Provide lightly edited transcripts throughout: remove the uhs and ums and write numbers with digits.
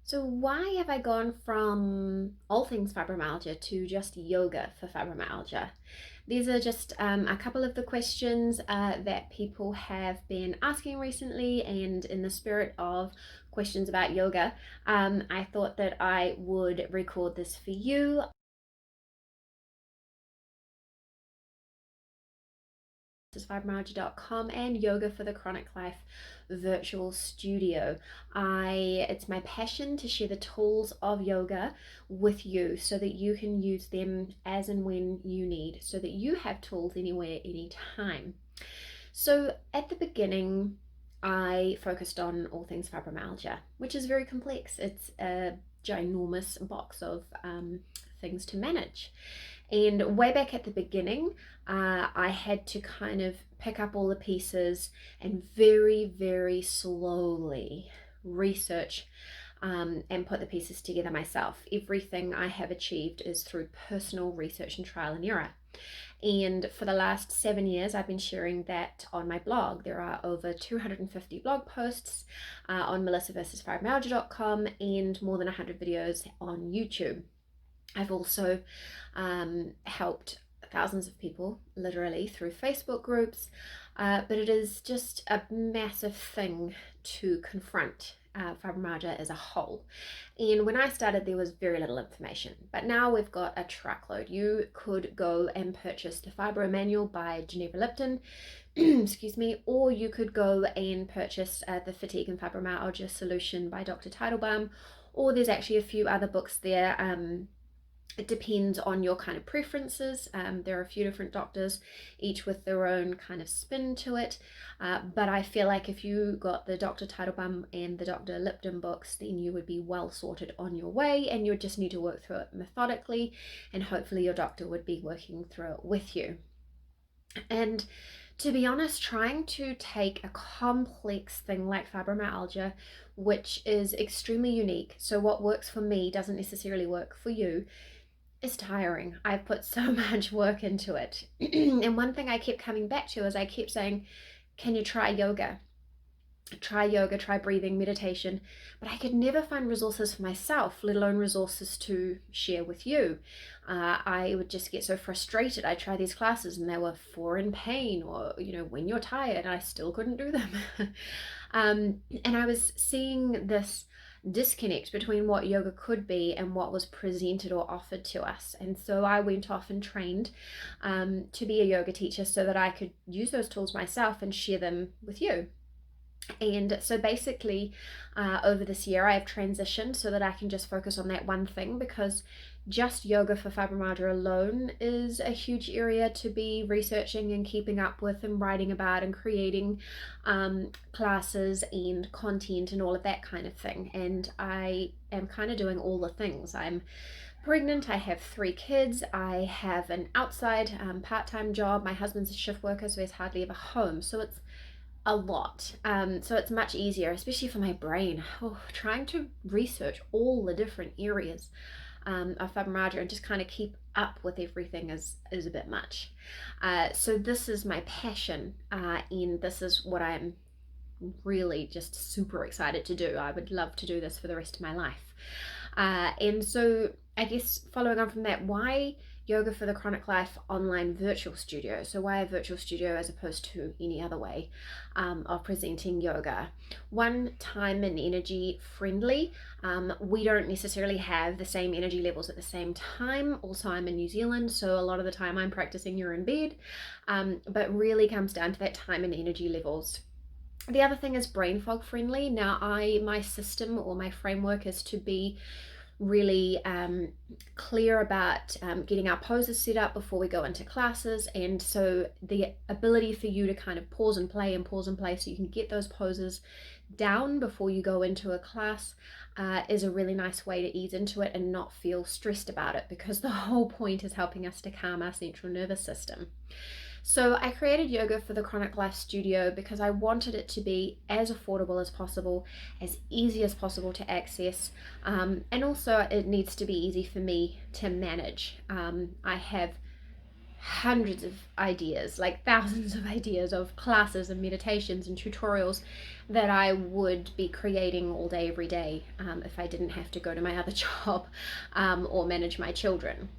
So why have I gone from all things fibromyalgia to just yoga for fibromyalgia? These are just a couple of the questions that people have been asking recently, and in the spirit of questions about yoga, I thought that I would record this for you. Fibromyalgia.com and Yoga for the Chronic Life virtual studio. It's my passion to share the tools of yoga with you so that you can use them as and when you need, so that you have tools anywhere, anytime. So at the beginning, I focused on all things fibromyalgia, which is very complex. It's a ginormous box of things to manage. And way back at the beginning, I had to kind of pick up all the pieces and very, very slowly research and put the pieces together myself. Everything I have achieved is through personal research and trial and error. And for the last 7 years, I've been sharing that on my blog. There are over 250 blog posts on melissaversusfibromyalgia.com and more than 100 videos on YouTube. I've also helped thousands of people, literally, through Facebook groups, but it is just a massive thing to confront fibromyalgia as a whole. And when I started, there was very little information, but now we've got a truckload. You could go and purchase the Fibro Manual by Geneva Lipton, excuse me, or you could go and purchase the Fatigue and Fibromyalgia Solution by Dr. Teitelbaum, or there's actually a few other books there. It depends on your kind of preferences. There are a few different doctors, each with their own kind of spin to it. But I feel like if you got the Dr. Teitelbaum and the Dr. Lipton books, then you would be well sorted on your way, and you would just need to work through it methodically, and hopefully your doctor would be working through it with you. And to be honest, trying to take a complex thing like fibromyalgia, which is extremely unique, so what works for me doesn't necessarily work for you, is tiring. I've put so much work into it. And one thing I kept coming back to is I kept saying, can you try yoga? Try yoga, try breathing, meditation, but I could never find resources for myself, let alone resources to share with you. I would just get so frustrated. I try these classes and they were for in pain, or when you're tired, I still couldn't do them. And I was seeing this disconnect between what yoga could be and what was presented or offered to us. And so I went off and trained to be a yoga teacher so that I could use those tools myself and share them with you. And so basically, over this year, I've transitioned so that I can just focus on that one thing, because just yoga for fibromyalgia alone is a huge area to be researching and keeping up with and writing about and creating classes and content and all of that kind of thing. And I am kind of doing all the things. I'm pregnant, I have 3 kids, I have an outside part-time job. My husband's a shift worker, so he's hardly ever home. So it's a lot. So it's much easier, especially for my brain, trying to research all the different areas of fibromyalgia and just kind of keep up with everything is a bit much. So this is my passion, and this is what I'm really just super excited to do. I would love to do this for the rest of my life. And so I guess following on from that, why Yoga for the Chronic Life online virtual studio? So why a virtual studio as opposed to any other way of presenting yoga? One, time and energy friendly. We don't necessarily have the same energy levels at the same time. Also, I'm in New Zealand, so a lot of the time I'm practicing, you're in bed, but really comes down to that time and energy levels. The other thing is brain fog friendly. Now, my system or my framework is to be really clear about getting our poses set up before we go into classes, and so the ability for you to kind of pause and play so you can get those poses down before you go into a class is a really nice way to ease into it and not feel stressed about it, because the whole point is helping us to calm our central nervous system. So I created Yoga for the Chronic Life Studio because I wanted it to be as affordable as possible, as easy as possible to access, and also it needs to be easy for me to manage. I have hundreds of ideas, like thousands of ideas of classes and meditations and tutorials that I would be creating all day, every day, if I didn't have to go to my other job or manage my children.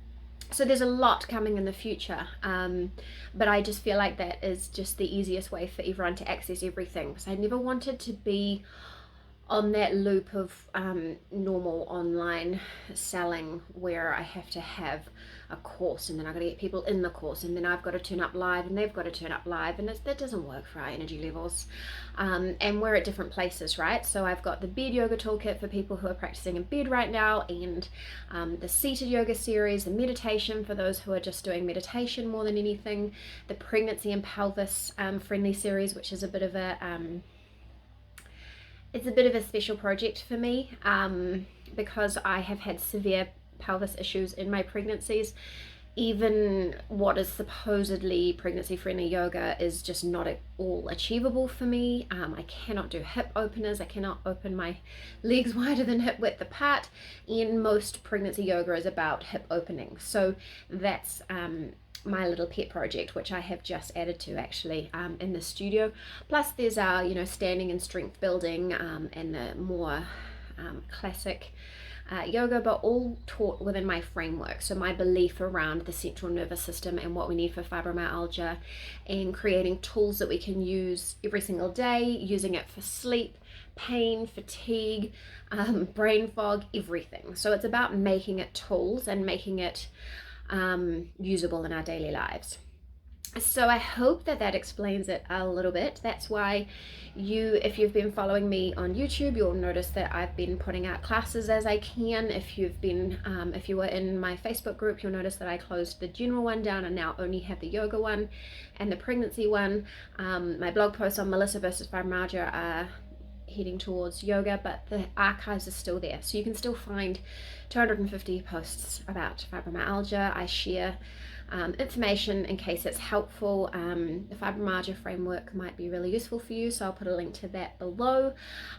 So there's a lot coming in the future, but I just feel like that is just the easiest way for everyone to access everything, because I never wanted to be on that loop of normal online selling where I have to have a course and then I've got to get people in the course and then I've got to turn up live and they've got to turn up live, and that doesn't work for our energy levels, and we're at different places, right? So I've got the bed yoga toolkit for people who are practicing in bed right now, and the seated yoga series, the meditation for those who are just doing meditation more than anything, the pregnancy and pelvis friendly series, which is a bit of a it's a bit of a special project for me, because I have had severe pelvis issues in my pregnancies. Even what is supposedly pregnancy friendly yoga is just not at all achievable for me. I cannot do hip openers. I cannot open my legs wider than hip width apart, and most pregnancy yoga is about hip opening. So that's my little pet project, which I have just added to actually in the studio. Plus there's our standing and strength building, and the more classic yoga, but all taught within my framework. So my belief around the central nervous system and what we need for fibromyalgia, and creating tools that we can use every single day, using it for sleep, pain, fatigue, brain fog, everything. So it's about making it tools and making it usable in our daily lives. So I hope that explains it a little bit. That's why if you've been following me on YouTube, you'll notice that I've been putting out classes as I can. If you were in my Facebook group, you'll notice that I closed the general one down and now only have the yoga one and the pregnancy one. My blog posts on Melissa versus Fibromyalgia are heading towards yoga, but the archives are still there, so you can still find 250 posts about fibromyalgia. I share information in case it's helpful. The fibromyalgia framework might be really useful for you, so I'll put a link to that below.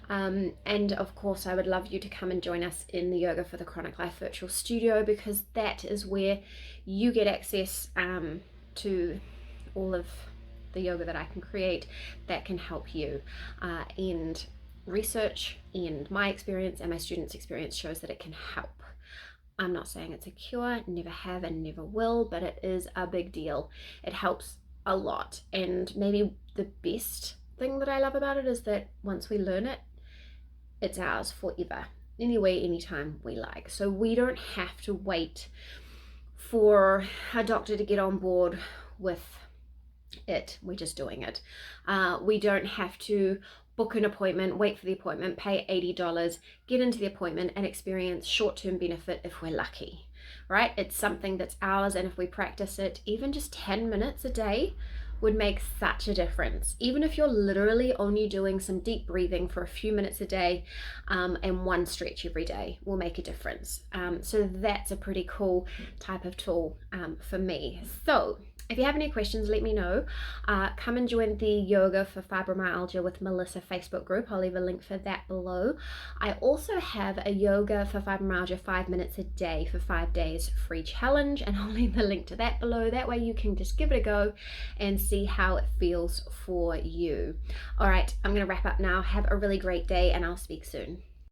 And of course I would love you to come and join us in the Yoga for the Chronic Life virtual studio, because that is where you get access to all of the yoga that I can create that can help you, and research and my experience and my students' experience shows that it can help. I'm not saying it's a cure, never have and never will, but it is a big deal. It helps a lot, and maybe the best thing that I love about it is that once we learn it, it's ours forever, anyway, anytime we like. So we don't have to wait for a doctor to get on board with it. We're just doing it. We don't have to book an appointment, wait for the appointment, pay $80, get into the appointment and experience short-term benefit if we're lucky, right? It's something that's ours, and if we practice it, even just 10 minutes a day would make such a difference. Even if you're literally only doing some deep breathing for a few minutes a day, and one stretch every day will make a difference. So that's a pretty cool type of tool for me. So if you have any questions, let me know. Come and join the Yoga for Fibromyalgia with Melissa Facebook group. I'll leave a link for that below. I also have a Yoga for Fibromyalgia 5 minutes a day for 5 days free challenge, and I'll leave the link to that below. That way you can just give it a go and see how it feels for you. All right, I'm going to wrap up now. Have a really great day, and I'll speak soon.